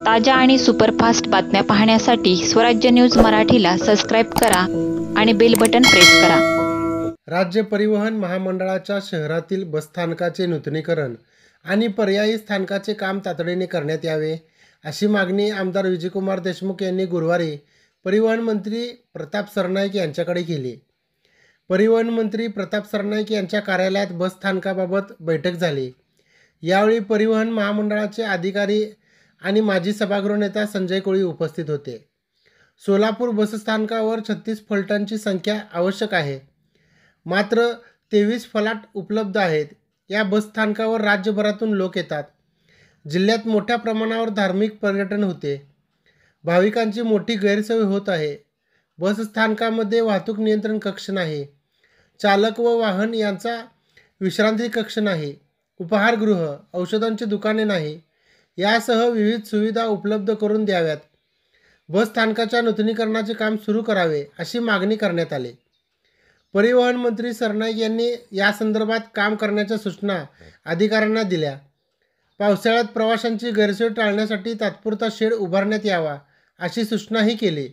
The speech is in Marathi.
ताज्या आणि सुपरफास्ट बातम्या पाहण्यासाठी स्वराज्य न्यूज मराठीला सबस्क्राईब करा आणि बेल बटन प्रेस करा। राज्य परिवहन महामंडळाच्या शहरातील बसस्थानकाचे नूतनीकरण आणि पर्यायी स्थानकाचे काम तातडीने करण्यात यावे, अशी मागणी आमदार विजयकुमार देशमुख यांनी गुरुवारी परिवहन मंत्री प्रताप सरनाईक यांच्याकडे केली। परिवहन मंत्री प्रताप सरनाईक यांच्या कार्यालयात बसस्थानकाबाबत बैठक झाली। यावेळी परिवहन महामंडळाचे अधिकारी आणि माजी सभागृह नेता संजय कोळी उपस्थित होते। सोलापूर बसस्थानकावर 36 फलाटांची संख्या आवश्यक आहे, मात्र 23 फलाट उपलब्ध आहेत। या बसस्थानकावर राज्यभरातून लोक येतात। जिल्ह्यात मोठ्या प्रमाणावर धार्मिक पर्यटन होते। भाविकांची मोठी गैरसोय होत आहे। बसस्थानकामध्ये वाहतूक नियंत्रण कक्ष नाही, चालक व वाहन यांचा विश्रांती कक्ष नाही, उपाहारगृह, औषधांची दुकाने नाही, यासह विविध सुविधा उपलब्ध करून द्याव्यात। बसस्थानकाच्या नूतनीकरणाचे काम सुरू करावे, अशी मागणी करण्यात आली। परिवहन मंत्री सरनाईक यांनी या संदर्भात काम करण्याच्या सूचना अधिकाऱ्यांना दिल्या। पावसाळ्यात प्रवाशांची गैरसोय टाळण्यासाठी तात्पुरता शेड उभारण्यात यावा, अशी सूचनाही केली।